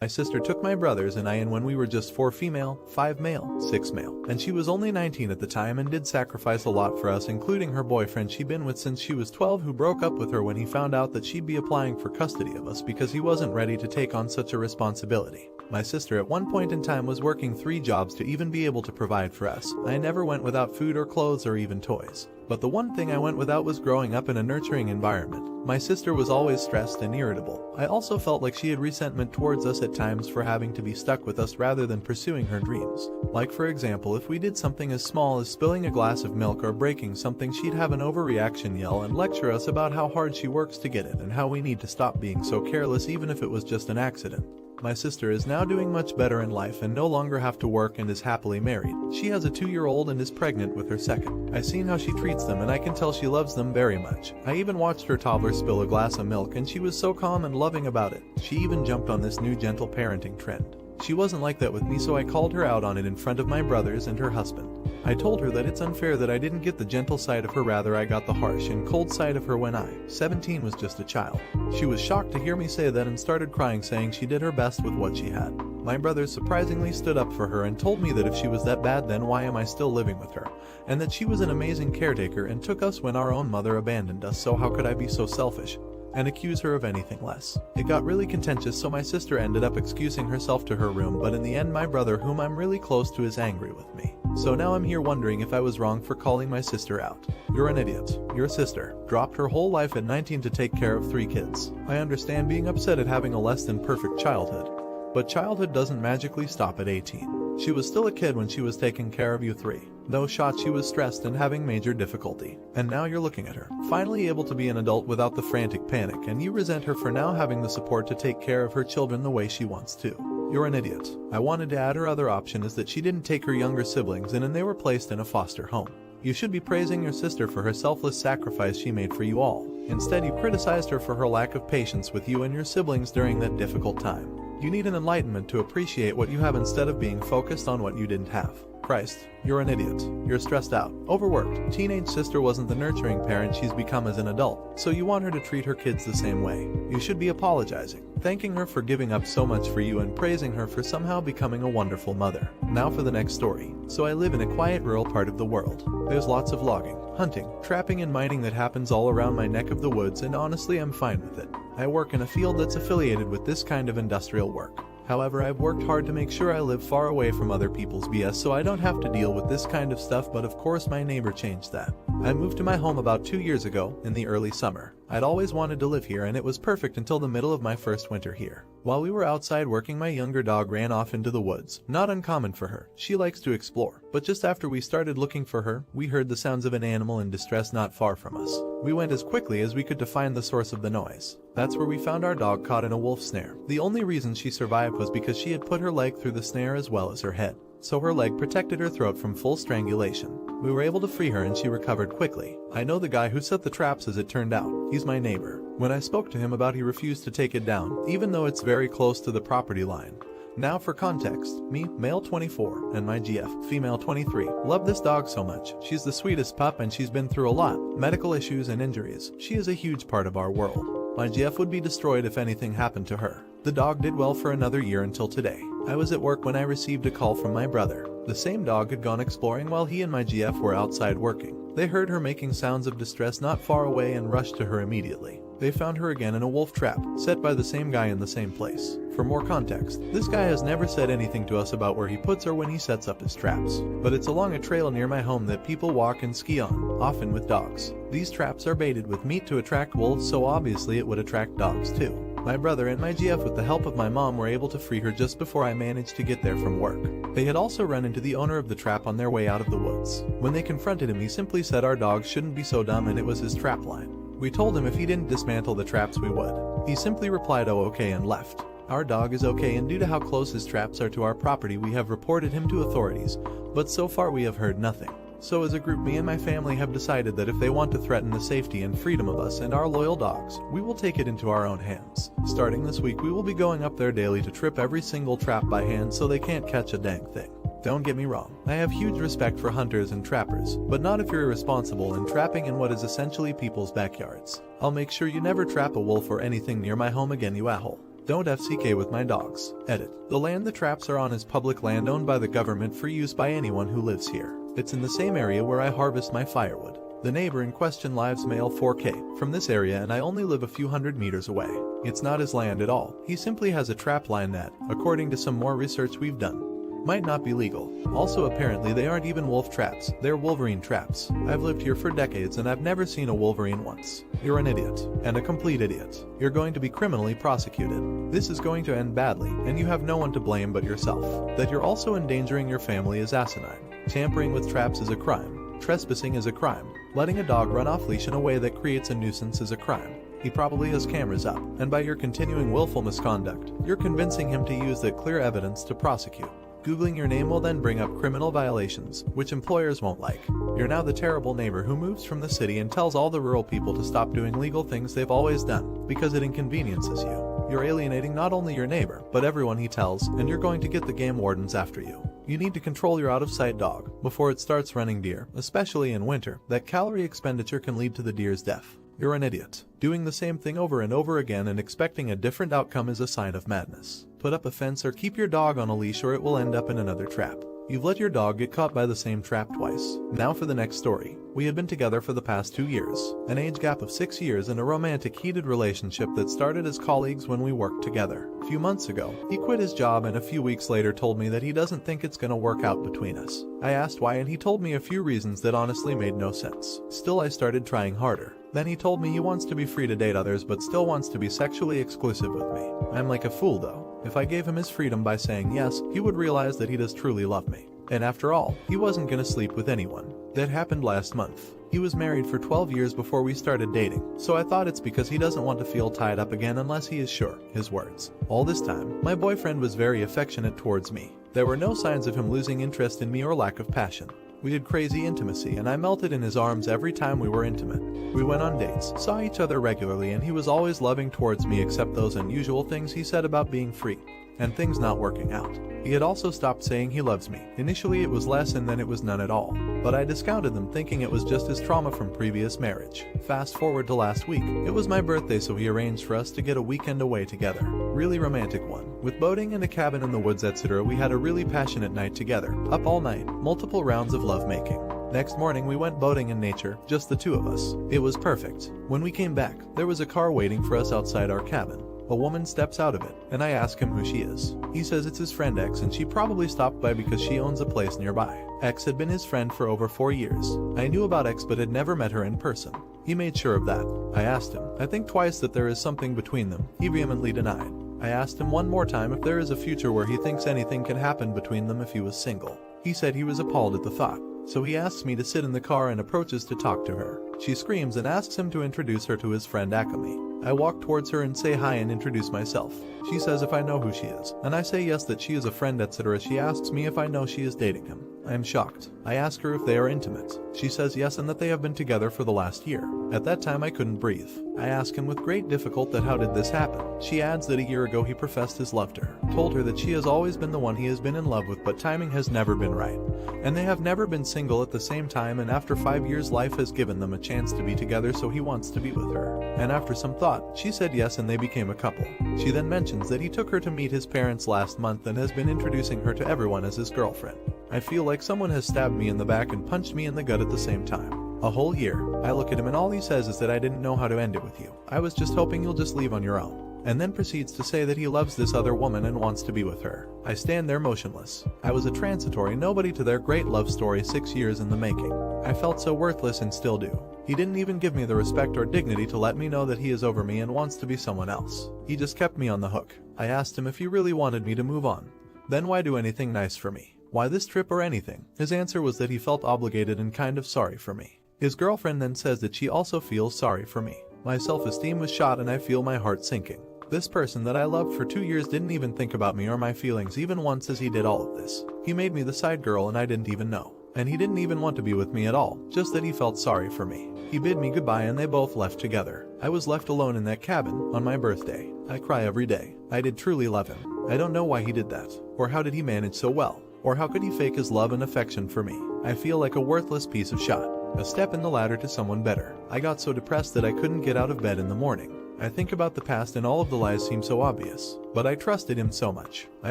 My sister took my brothers and I in when we were just 4 female, 5 male, 6 male, and she was only 19 at the time and did sacrifice a lot for us, including her boyfriend she'd been with since she was 12, who broke up with her when he found out that she'd be applying for custody of us because he wasn't ready to take on such a responsibility. My sister at one point in time was working 3 jobs to even be able to provide for us. I never went without food or clothes or even toys. But the one thing I went without was growing up in a nurturing environment. My sister was always stressed and irritable. I also felt like she had resentment towards us at times for having to be stuck with us rather than pursuing her dreams. Like for example, if we did something as small as spilling a glass of milk or breaking something, she'd have an overreaction yell and lecture us about how hard she works to get it and how we need to stop being so careless even if it was just an accident. My sister is now doing much better in life and no longer have to work and is happily married. She has a 2-year-old and is pregnant with her second. I've seen how she treats them and I can tell she loves them very much. I even watched her toddler spill a glass of milk and she was so calm and loving about it. She even jumped on this new gentle parenting trend. She wasn't like that with me, so I called her out on it in front of my brothers and her husband. I told her that it's unfair that I didn't get the gentle side of her, rather I got the harsh and cold side of her when I, 17, was just a child. She was shocked to hear me say that and started crying, saying she did her best with what she had. My brothers surprisingly stood up for her and told me that if she was that bad, then why am I still living with her? And that she was an amazing caretaker and took us when our own mother abandoned us, so how could I be so selfish and accuse her of anything less? It got really contentious, so my sister ended up excusing herself to her room, but in the end my brother, whom I'm really close to, is angry with me. So now I'm here wondering if I was wrong for calling my sister out. You're an idiot. Your sister dropped her whole life at 19 to take care of 3 kids. I understand being upset at having a less than perfect childhood, but childhood doesn't magically stop at 18. She was still a kid when she was taking care of you 3. No shot, she was stressed and having major difficulty. And now you're looking at her, finally able to be an adult without the frantic panic, and you resent her for now having the support to take care of her children the way she wants to. You're an idiot. I wanted to add her other option is that she didn't take her younger siblings in and they were placed in a foster home. You should be praising your sister for her selfless sacrifice she made for you all. Instead, you criticized her for her lack of patience with you and your siblings during that difficult time. You need an enlightenment to appreciate what you have instead of being focused on what you didn't have. Christ, you're an idiot. You're stressed out, overworked. Teenage sister wasn't the nurturing parent she's become as an adult, so you want her to treat her kids the same way. You should be apologizing, thanking her for giving up so much for you and praising her for somehow becoming a wonderful mother. Now for the next story. So I live in a quiet rural part of the world. There's lots of logging, hunting, trapping and mining that happens all around my neck of the woods, and honestly I'm fine with it. I work in a field that's affiliated with this kind of industrial work. However, I've worked hard to make sure I live far away from other people's BS so I don't have to deal with this kind of stuff, but of course my neighbor changed that. I moved to my home about 2 years ago, in the early summer. I'd always wanted to live here and it was perfect until the middle of my first winter here. While we were outside working, my younger dog ran off into the woods. Not uncommon for her, she likes to explore. But just after we started looking for her, we heard the sounds of an animal in distress not far from us. We went as quickly as we could to find the source of the noise. That's where we found our dog caught in a wolf snare. The only reason she survived was because she had put her leg through the snare as well as her head, so her leg protected her throat from full strangulation. We were able to free her and she recovered quickly. I know the guy who set the traps, as it turned out. He's my neighbor. When I spoke to him about, he refused to take it down, even though it's very close to the property line. Now for context, me, male 24, and my GF, female 23, love this dog so much. She's the sweetest pup and she's been through a lot, medical issues and injuries. She is a huge part of our world. My GF would be destroyed if anything happened to her. The dog did well for another year until today. I was at work when I received a call from my brother. The same dog had gone exploring while he and my GF were outside working. They heard her making sounds of distress not far away and rushed to her immediately. They found her again in a wolf trap, set by the same guy in the same place. For more context, this guy has never said anything to us about where he puts her when he sets up his traps, but it's along a trail near my home that people walk and ski on, often with dogs. These traps are baited with meat to attract wolves, so obviously it would attract dogs too. My brother and my GF, with the help of my mom, were able to free her just before I managed to get there from work. They had also run into the owner of the trap on their way out of the woods. When they confronted him, he simply said our dog shouldn't be so dumb and it was his trap line. We told him if he didn't dismantle the traps we would. He simply replied, "Oh, okay," and left. Our dog is okay, and due to how close his traps are to our property, we have reported him to authorities, but so far we have heard nothing. So as a group, me and my family have decided that if they want to threaten the safety and freedom of us and our loyal dogs, we will take it into our own hands. Starting this week, we will be going up there daily to trip every single trap by hand so they can't catch a dang thing. Don't get me wrong, I have huge respect for hunters and trappers, but not if you're irresponsible and trapping in what is essentially people's backyards. I'll make sure you never trap a wolf or anything near my home again, you a-hole. Don't FCK with my dogs. Edit. The land the traps are on is public land owned by the government for use by anyone who lives here. It's in the same area where I harvest my firewood. The neighbor in question lives male 4K from this area and I only live a few hundred meters away. It's not his land at all. He simply has a trap line that, according to some more research we've done, might not be legal. Also apparently they aren't even wolf traps, they're wolverine traps. I've lived here for decades and I've never seen a wolverine once. You're an idiot. And a complete idiot. You're going to be criminally prosecuted. This is going to end badly, and you have no one to blame but yourself. That you're also endangering your family is asinine. Tampering with traps is a crime. Trespassing is a crime. Letting a dog run off leash in a way that creates a nuisance is a crime. He probably has cameras up, and by your continuing willful misconduct, you're convincing him to use that clear evidence to prosecute. Googling your name will then bring up criminal violations, which employers won't like. You're now the terrible neighbor who moves from the city and tells all the rural people to stop doing legal things they've always done, because it inconveniences you. You're alienating not only your neighbor, but everyone he tells, and you're going to get the game wardens after you. You need to control your out-of-sight dog before it starts running deer, especially in winter. That calorie expenditure can lead to the deer's death. You're an idiot. Doing the same thing over and over again and expecting a different outcome is a sign of madness. Put up a fence or keep your dog on a leash or it will end up in another trap. You've let your dog get caught by the same trap twice. Now for the next story. We had been together for the past 2 years, an age gap of 6 years and a romantic heated relationship that started as colleagues when we worked together. A few months ago, he quit his job and a few weeks later told me that he doesn't think it's gonna work out between us. I asked why and he told me a few reasons that honestly made no sense. Still I started trying harder. Then he told me he wants to be free to date others but still wants to be sexually exclusive with me. I'm like a fool though. If I gave him his freedom by saying yes, he would realize that he does truly love me. And after all, he wasn't gonna sleep with anyone. That happened last month. He was married for 12 years before we started dating, so I thought it's because he doesn't want to feel tied up again unless he is sure, his words. All this time, my boyfriend was very affectionate towards me. There were no signs of him losing interest in me or lack of passion. We had crazy intimacy and I melted in his arms every time we were intimate. We went on dates, saw each other regularly and he was always loving towards me except those unusual things he said about being free and things not working out. He had also stopped saying he loves me. Initially it was less and then it was none at all. But I discounted them thinking it was just his trauma from previous marriage. Fast forward to last week. It was my birthday so he arranged for us to get a weekend away together. Really romantic one. With boating and a cabin in the woods etc. we had a really passionate night together. Up all night. Multiple rounds of lovemaking. Next morning we went boating in nature, just the two of us. It was perfect. When we came back, there was a car waiting for us outside our cabin. A woman steps out of it, and I ask him who she is. He says it's his friend X and she probably stopped by because she owns a place nearby. X had been his friend for over 4 years. I knew about X but had never met her in person. He made sure of that. I asked him, I think twice that there is something between them. He vehemently denied. I asked him one more time if there is a future where he thinks anything can happen between them if he was single. He said he was appalled at the thought. So he asks me to sit in the car and approaches to talk to her. She screams and asks him to introduce her to his friend Akami. I walk towards her and say hi and introduce myself. She says if I know who she is, and I say yes that she is a friend etc. She asks me if I know she is dating him. I am shocked. I ask her if they are intimate. She says yes and that they have been together for the last year. At that time I couldn't breathe. I ask him with great difficulty that how did this happen. She adds that a year ago he professed his love to her. Told her that she has always been the one he has been in love with but timing has never been right. And they have never been single at the same time and after 5 years life has given them a chance to be together so he wants to be with her. And after some thought, she said yes and they became a couple. She then mentions that he took her to meet his parents last month and has been introducing her to everyone as his girlfriend. I feel like someone has stabbed me in the back and punched me in the gut at the same time. A whole year. I look at him and all he says is that I didn't know how to end it with you. I was just hoping you'll just leave on your own. And then proceeds to say that he loves this other woman and wants to be with her. I stand there motionless. I was a transitory nobody to their great love story 6 years in the making. I felt so worthless and still do. He didn't even give me the respect or dignity to let me know that he is over me and wants to be someone else. He just kept me on the hook. I asked him if he really wanted me to move on. Then why do anything nice for me? Why this trip or anything? His answer was that he felt obligated and kind of sorry for me. His girlfriend then says that she also feels sorry for me. My self-esteem was shot and I feel my heart sinking. This person that I loved for 2 years didn't even think about me or my feelings even once as he did all of this. He made me the side girl and I didn't even know. And he didn't even want to be with me at all, just that he felt sorry for me. He bid me goodbye and they both left together. I was left alone in that cabin on my birthday. I cry every day. I did truly love him. I don't know why he did that, or how did he manage so well, or how could he fake his love and affection for me. I feel like a worthless piece of shit. A step in the ladder to someone better. I got so depressed that I couldn't get out of bed in the morning. I think about the past and all of the lies seem so obvious, but I trusted him so much. I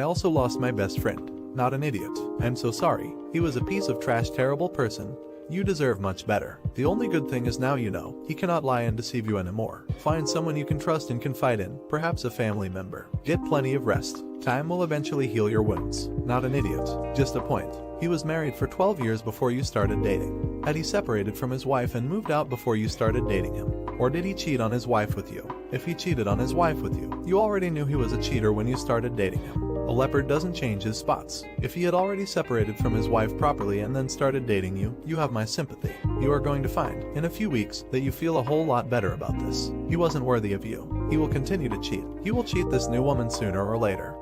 also lost my best friend. Not an idiot. I'm so sorry. He was a piece of trash, terrible person. You deserve much better. The only good thing is now you know he cannot lie and deceive you anymore. Find someone you can trust and confide in, perhaps a family member. Get plenty of rest. Time will eventually heal your wounds. Not an idiot. Just a point. He was married for 12 years before you started dating. Had he separated from his wife and moved out before you started dating him? Or did he cheat on his wife with you? If he cheated on his wife with you, you already knew he was a cheater when you started dating him. A leopard doesn't change his spots. If he had already separated from his wife properly and then started dating you, you have my sympathy. You are going to find, in a few weeks, that you feel a whole lot better about this. He wasn't worthy of you. He will continue to cheat. He will cheat this new woman sooner or later.